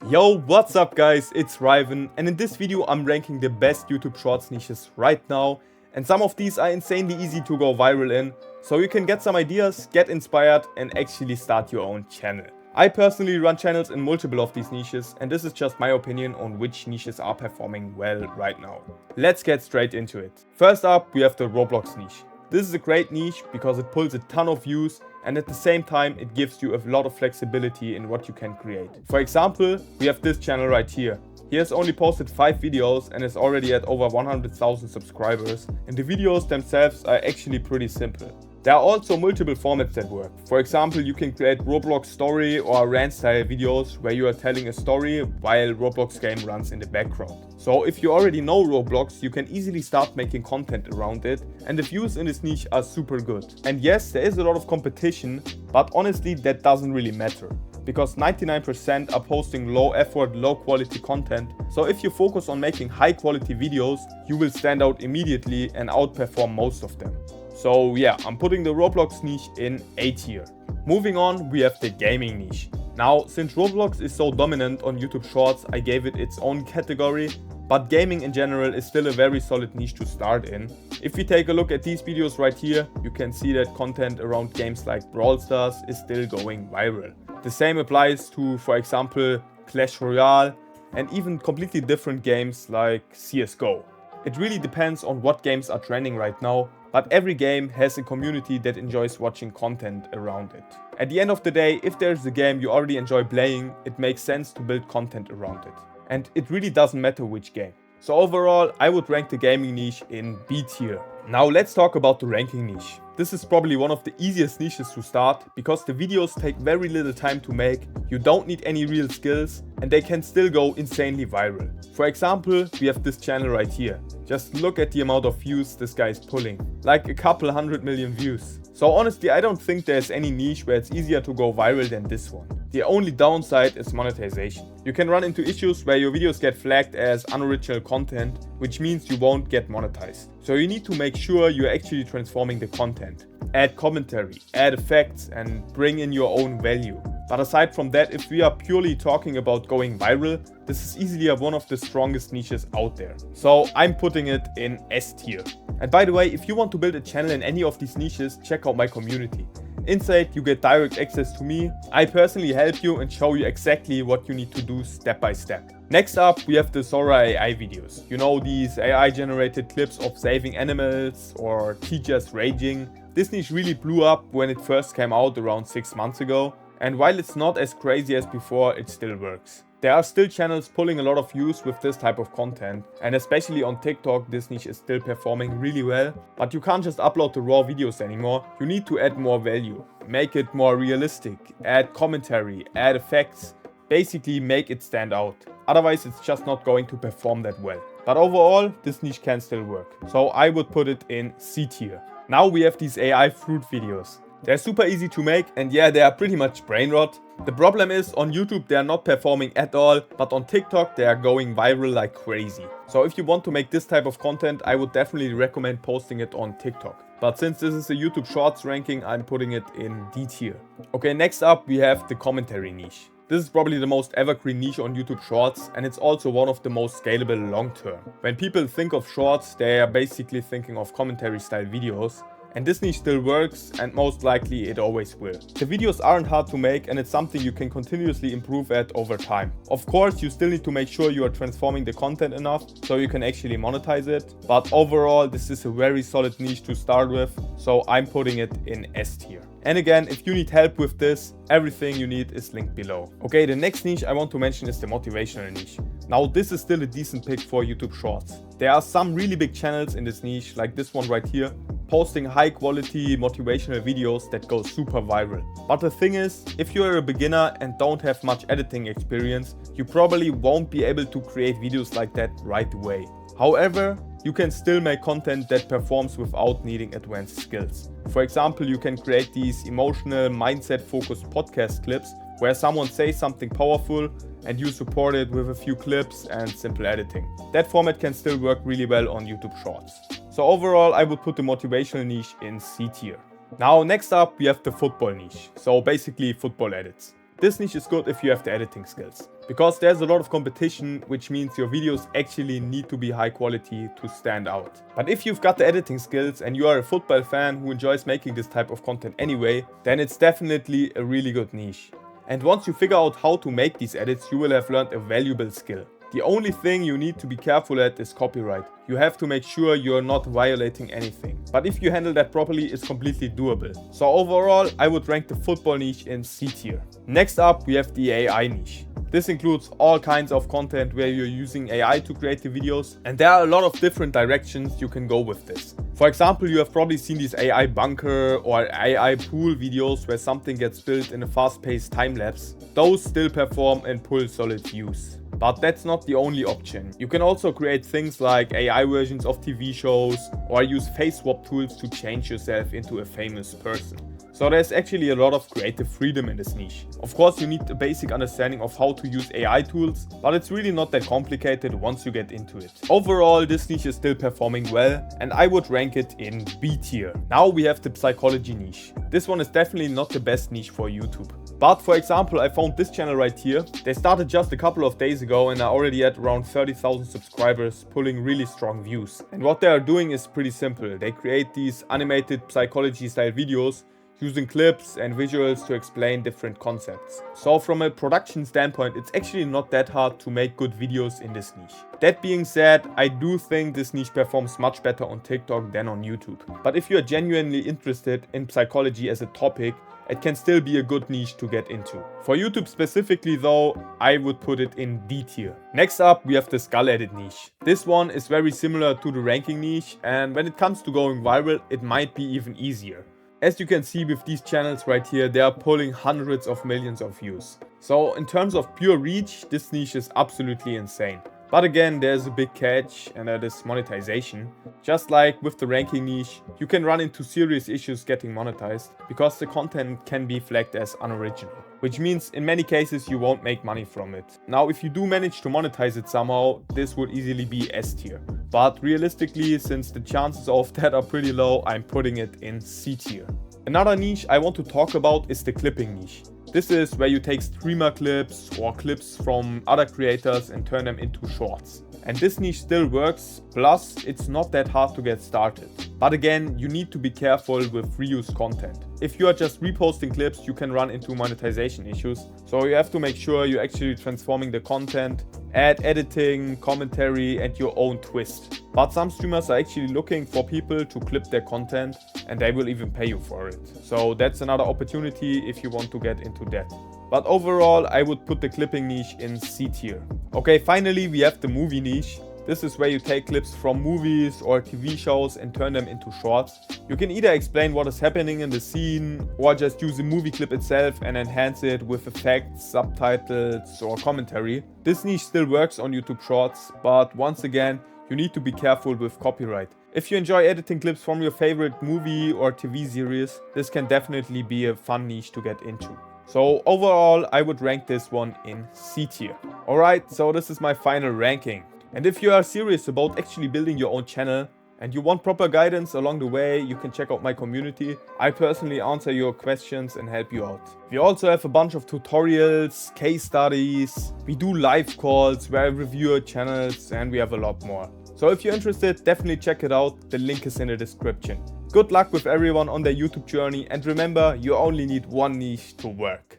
Yo, what's up guys, it's Ryven, and in this video I'm ranking the best YouTube Shorts niches right now, and some of these are insanely easy to go viral in, so you can get some ideas, get inspired and actually start your own channel. I personally run channels in multiple of these niches, and this is just my opinion on which niches are performing well right now. Let's get straight into it. First up, we have the Roblox niche. This is a great niche because it pulls a ton of views and at the same time it gives you a lot of flexibility in what you can create. For example, we have this channel right here. He has only posted 5 videos and is already at over 100,000 subscribers, and the videos themselves are actually pretty simple. There are also multiple formats that work. For example, you can create Roblox story or rant style videos where you are telling a story while Roblox game runs in the background. So if you already know Roblox, you can easily start making content around it, and the views in this niche are super good. And yes, there is a lot of competition, but honestly that doesn't really matter, because 99% are posting low effort, low quality content. So if you focus on making high quality videos, you will stand out immediately and outperform most of them. So yeah, I'm putting the Roblox niche in A tier. Moving on, we have the gaming niche. Now, since Roblox is so dominant on YouTube Shorts, I gave it its own category, but gaming in general is still a very solid niche to start in. If we take a look at these videos right here, you can see that content around games like Brawl Stars is still going viral. The same applies to, for example, Clash Royale and even completely different games like CSGO. It really depends on what games are trending right now, but every game has a community that enjoys watching content around it. At the end of the day, if there's a game you already enjoy playing, it makes sense to build content around it. And it really doesn't matter which game. So overall, I would rank the gaming niche in B tier. Now let's talk about the ranking niche. This is probably one of the easiest niches to start because the videos take very little time to make, you don't need any real skills, and they can still go insanely viral. For example, we have this channel right here. Just look at the amount of views this guy is pulling, like a couple 100 million views. So honestly, I don't think there's any niche where it's easier to go viral than this one. The only downside is monetization. You can run into issues where your videos get flagged as unoriginal content, which means you won't get monetized. So you need to make sure you're actually transforming the content. Add commentary, add effects, and bring in your own value. But aside from that, if we are purely talking about going viral, this is easily one of the strongest niches out there. So I'm putting it in S tier. And by the way, if you want to build a channel in any of these niches, check out my community. Inside you get direct access to me. I personally help you and show you exactly what you need to do step by step. Next up, we have the Sora AI videos. You know, these AI generated clips of saving animals or teachers raging. This niche really blew up when it first came out around 6 months ago. And while it's not as crazy as before, it still works. There are still channels pulling a lot of views with this type of content, and especially on TikTok this niche is still performing really well. But you can't just upload the raw videos anymore, you need to add more value, make it more realistic, add commentary, add effects, basically make it stand out. Otherwise it's just not going to perform that well. But overall, this niche can still work, so I would put it in C tier. Now we have these AI fruit videos. They're super easy to make, and yeah, they are pretty much brain rot. The problem is, on YouTube they are not performing at all, but on TikTok they are going viral like crazy. So if you want to make this type of content, I would definitely recommend posting it on TikTok. But since this is a YouTube Shorts ranking, I'm putting it in D tier. Okay, next up we have the commentary niche. This is probably the most evergreen niche on YouTube Shorts, and it's also one of the most scalable long term. When people think of Shorts, they are basically thinking of commentary style videos. And this niche still works, and most likely it always will. The videos aren't hard to make, and it's something you can continuously improve at over time. Of course, you still need to make sure you are transforming the content enough so you can actually monetize it. But overall, this is a very solid niche to start with, so I'm putting it in S tier. And again, if you need help with this, everything you need is linked below. Okay, the next niche I want to mention is the motivational niche. Now this is still a decent pick for YouTube Shorts. There are some really big channels in this niche, like this one right here, posting high quality motivational videos that go super viral. But the thing is, if you're a beginner and don't have much editing experience, you probably won't be able to create videos like that right away. However, you can still make content that performs without needing advanced skills. For example, you can create these emotional, mindset-focused podcast clips where someone says something powerful and you support it with a few clips and simple editing. That format can still work really well on YouTube Shorts. So overall, I would put the motivational niche in C tier. Now next up we have the football niche, so basically football edits. This niche is good if you have the editing skills, because there's a lot of competition, which means your videos actually need to be high quality to stand out. But if you've got the editing skills and you are a football fan who enjoys making this type of content anyway, then it's definitely a really good niche. And once you figure out how to make these edits, you will have learned a valuable skill. The only thing you need to be careful at is copyright. You have to make sure you're not violating anything. But if you handle that properly, it's completely doable. So overall, I would rank the football niche in C tier. Next up, we have the AI niche. This includes all kinds of content where you're using AI to create the videos, and there are a lot of different directions you can go with this. For example, you have probably seen these AI bunker or AI pool videos where something gets built in a fast-paced time-lapse. Those still perform and pull solid views. But that's not the only option. You can also create things like AI versions of TV shows or use face swap tools to change yourself into a famous person. So there's actually a lot of creative freedom in this niche. Of course, you need a basic understanding of how to use AI tools, but it's really not that complicated once you get into it. Overall, this niche is still performing well, and I would rank it in B tier. Now we have the psychology niche. This one is definitely not the best niche for YouTube. But for example, I found this channel right here. They started just a couple of days ago and are already at around 30,000 subscribers, pulling really strong views. And what they are doing is pretty simple. They create these animated psychology style videos using clips and visuals to explain different concepts. So from a production standpoint, it's actually not that hard to make good videos in this niche. That being said, I do think this niche performs much better on TikTok than on YouTube. But if you are genuinely interested in psychology as a topic, it can still be a good niche to get into. For YouTube specifically though, I would put it in D tier. Next up, we have the skull edit niche. This one is very similar to the ranking niche, and when it comes to going viral, it might be even easier. As you can see with these channels right here, they are pulling hundreds of millions of views. So in terms of pure reach, this niche is absolutely insane. But again, there's a big catch, and that is monetization. Just like with the ranking niche, you can run into serious issues getting monetized because the content can be flagged as unoriginal, which means in many cases you won't make money from it. Now, if you do manage to monetize it somehow, this would easily be S tier. But realistically, since the chances of that are pretty low, I'm putting it in C tier. Another niche I want to talk about is the clipping niche. This is where you take streamer clips or clips from other creators and turn them into shorts. And this niche still works, plus it's not that hard to get started. But again, you need to be careful with reused content. If you are just reposting clips, you can run into monetization issues. So you have to make sure you're actually transforming the content, add editing, commentary, and your own twist. But some streamers are actually looking for people to clip their content, and they will even pay you for it. So that's another opportunity if you want to get into that. But overall, I would put the clipping niche in C tier. Okay, finally we have the movie niche. This is where you take clips from movies or TV shows and turn them into shorts. You can either explain what is happening in the scene or just use the movie clip itself and enhance it with effects, subtitles or commentary. This niche still works on YouTube Shorts, but once again, you need to be careful with copyright. If you enjoy editing clips from your favorite movie or TV series, this can definitely be a fun niche to get into. So overall, I would rank this one in C tier. Alright, so this is my final ranking. And if you are serious about actually building your own channel and you want proper guidance along the way, you can check out my community. I personally answer your questions and help you out. We also have a bunch of tutorials, case studies, we do live calls where I review your channels, and we have a lot more. So if you're interested, definitely check it out. The link is in the description. Good luck with everyone on their YouTube journey, and remember, you only need one niche to work.